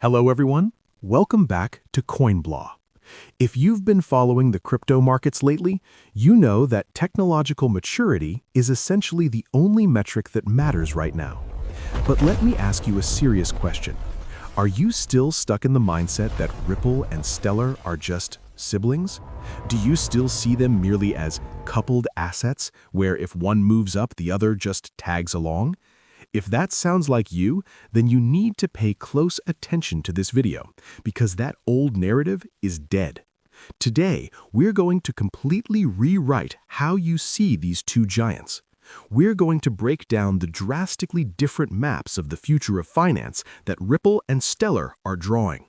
Hello everyone, welcome back to CoinBlaw. If you've been following the crypto markets lately, you know that technological maturity is essentially the only metric that matters right now. But let me ask you a serious question. Are you still stuck in the mindset that Ripple and Stellar are just siblings? Do you still see them merely as coupled assets, where if one moves up, the other just tags along? If that sounds like you, then you need to pay close attention to this video, because that old narrative is dead. Today, we're going to completely rewrite how you see these two giants. We're going to break down the drastically different maps of the future of finance that Ripple and Stellar are drawing.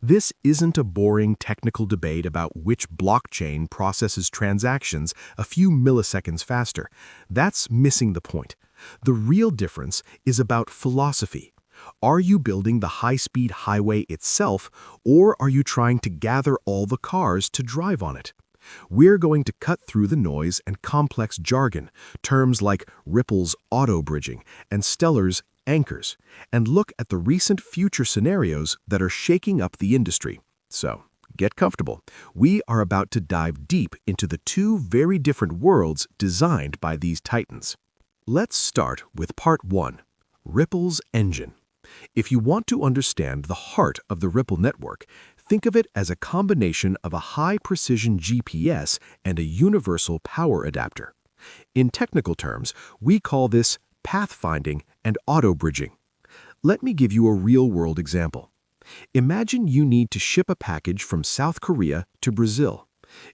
This isn't a boring technical debate about which blockchain processes transactions a few milliseconds faster. That's missing the point. The real difference is about philosophy. Are you building the high-speed highway itself, or are you trying to gather all the cars to drive on it? We're going to cut through the noise and complex jargon, terms like Ripple's auto-bridging and Stellar's anchors, and look at the recent future scenarios that are shaking up the industry. So, get comfortable. We are about to dive deep into the two very different worlds designed by these titans. Let's start with part 1, Ripple's engine. If you want to understand the heart of the Ripple network, think of it as a combination of a high-precision GPS and a universal power adapter. In technical terms, we call this pathfinding and auto-bridging. Let me give you a real-world example. Imagine you need to ship a package from South Korea to Brazil.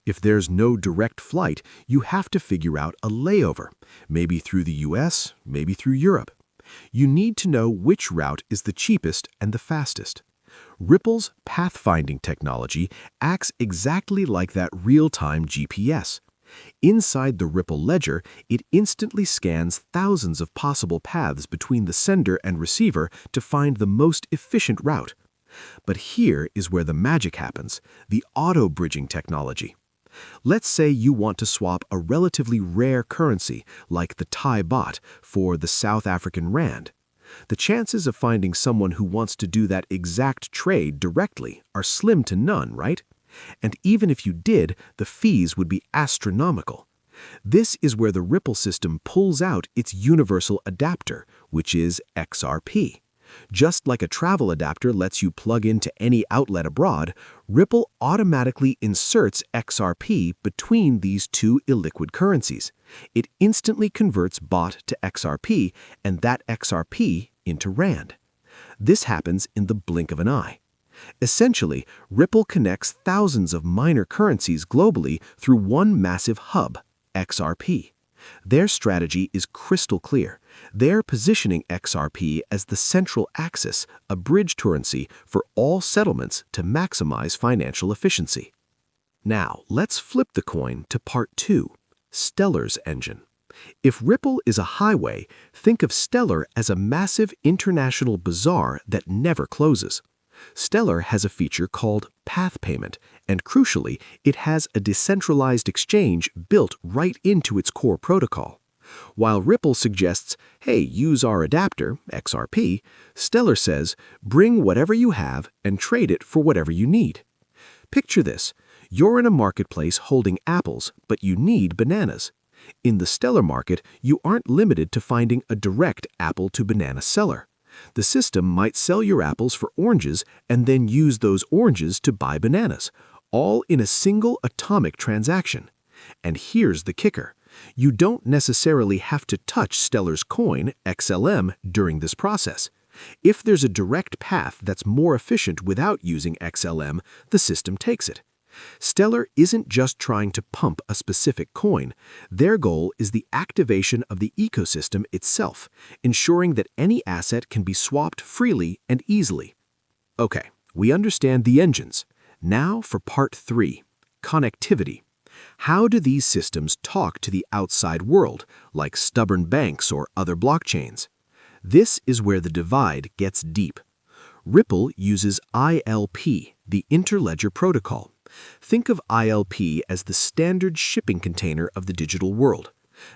If there's no direct flight, you have to figure out a layover, maybe through the US, maybe through Europe. You need to know which route is the cheapest and the fastest. Ripple's pathfinding technology acts exactly like that real-time GPS. Inside the Ripple ledger, it instantly scans thousands of possible paths between the sender and receiver to find the most efficient route. But here is where the magic happens, the auto-bridging technology. Let's say you want to swap a relatively rare currency, like the Thai baht, for the South African rand. The chances of finding someone who wants to do that exact trade directly are slim to none, right? And even if you did, the fees would be astronomical. This is where the Ripple system pulls out its universal adapter, which is XRP. Just like a travel adapter lets you plug into any outlet abroad, Ripple automatically inserts XRP between these two illiquid currencies. It instantly converts baht to XRP and that XRP into rand. This happens in the blink of an eye. Essentially, Ripple connects thousands of minor currencies globally through one massive hub, XRP. Their strategy is crystal clear. They're positioning XRP as the central axis, a bridge currency for all settlements to maximize financial efficiency. Now, let's flip the coin to part 2, Stellar's engine. If Ripple is a highway, think of Stellar as a massive international bazaar that never closes. Stellar has a feature called path payment, and crucially, it has a decentralized exchange built right into its core protocol. While Ripple suggests, hey, use our adapter, XRP, Stellar says, bring whatever you have and trade it for whatever you need. Picture this. You're in a marketplace holding apples, but you need bananas. In the Stellar market, you aren't limited to finding a direct apple-to-banana seller. The system might sell your apples for oranges and then use those oranges to buy bananas, all in a single atomic transaction. And here's the kicker. You don't necessarily have to touch Stellar's coin, XLM, during this process. If there's a direct path that's more efficient without using XLM, the system takes it. Stellar isn't just trying to pump a specific coin. Their goal is the activation of the ecosystem itself, ensuring that any asset can be swapped freely and easily. Okay, we understand the engines. Now for part 3, connectivity. How do these systems talk to the outside world, like stubborn banks or other blockchains? This is where the divide gets deep. Ripple uses ILP, the Interledger Protocol. Think of ILP as the standard shipping container of the digital world.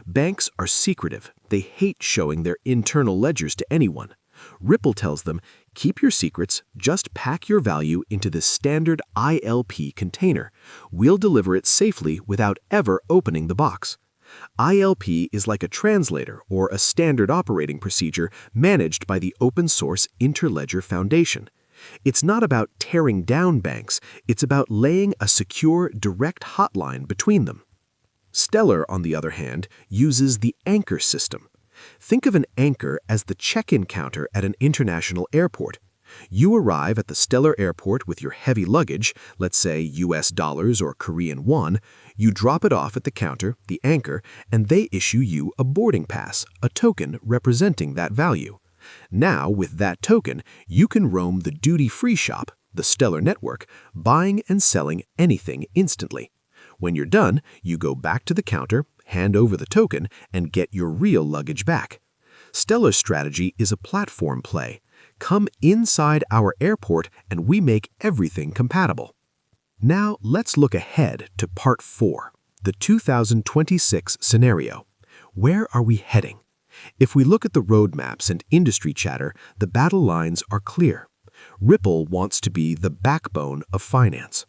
Banks are secretive. They hate showing their internal ledgers to anyone. Ripple tells them, Keep your secrets, just pack your value into the standard ILP container. We'll deliver it safely without ever opening the box. ILP is like a translator or a standard operating procedure managed by the open source Interledger Foundation. It's not about tearing down banks, it's about laying a secure, direct hotline between them. Stellar, on the other hand, uses the anchor system. Think of an anchor as the check-in counter at an international airport. You arrive at the Stellar airport with your heavy luggage, let's say US dollars or Korean won, you drop it off at the counter, the anchor, and they issue you a boarding pass, a token representing that value. Now, with that token, you can roam the duty-free shop, the Stellar network, buying and selling anything instantly. When you're done, you go back to the counter, hand over the token, and get your real luggage back. Stellar's strategy is a platform play. Come inside our airport and we make everything compatible. Now let's look ahead to Part 4, the 2026 scenario. Where are we heading? If we look at the roadmaps and industry chatter, the battle lines are clear. Ripple wants to be the backbone of finance.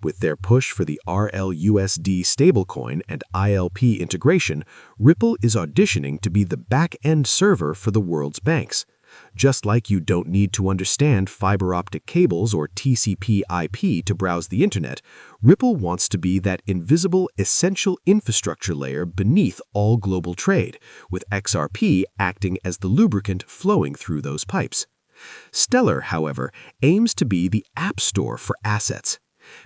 With their push for the RLUSD stablecoin and ILP integration, Ripple is auditioning to be the back-end server for the world's banks. Just like you don't need to understand fiber optic cables or TCP/IP to browse the internet, Ripple wants to be that invisible, essential infrastructure layer beneath all global trade, with XRP acting as the lubricant flowing through those pipes. Stellar, however, aims to be the app store for assets.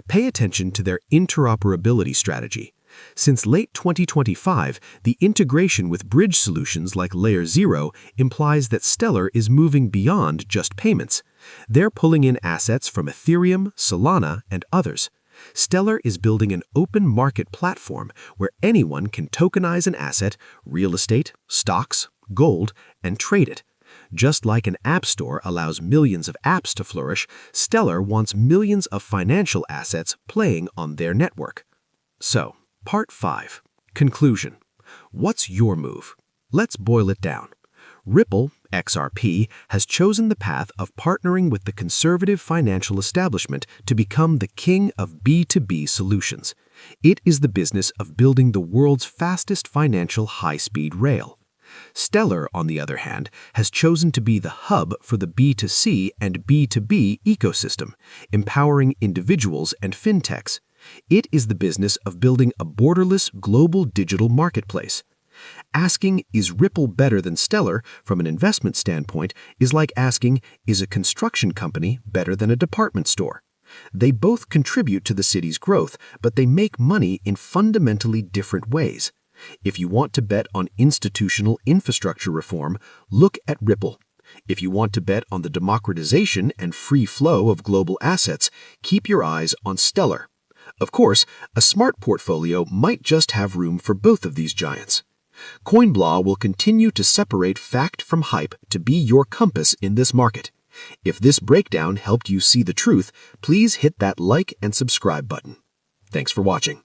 Pay attention to their interoperability strategy. Since late 2025, the integration with bridge solutions like Layer 0 implies that Stellar is moving beyond just payments. They're pulling in assets from Ethereum, Solana, and others. Stellar is building an open market platform where anyone can tokenize an asset, real estate, stocks, gold, and trade it. Just like an app store allows millions of apps to flourish, Stellar wants millions of financial assets playing on their network. So, Part 5. Conclusion. What's your move? Let's boil it down. Ripple, XRP, has chosen the path of partnering with the conservative financial establishment to become the king of B2B solutions. It is the business of building the world's fastest financial high-speed rail. Stellar, on the other hand, has chosen to be the hub for the B2C and B2B ecosystem, empowering individuals and fintechs. It is the business of building a borderless global digital marketplace. Asking, is Ripple better than Stellar from an investment standpoint, is like asking, is a construction company better than a department store? They both contribute to the city's growth, but they make money in fundamentally different ways. If you want to bet on institutional infrastructure reform, look at Ripple. If you want to bet on the democratization and free flow of global assets, keep your eyes on Stellar. Of course, a smart portfolio might just have room for both of these giants. CoinBlaw will continue to separate fact from hype to be your compass in this market. If this breakdown helped you see the truth, please hit that like and subscribe button. Thanks for watching.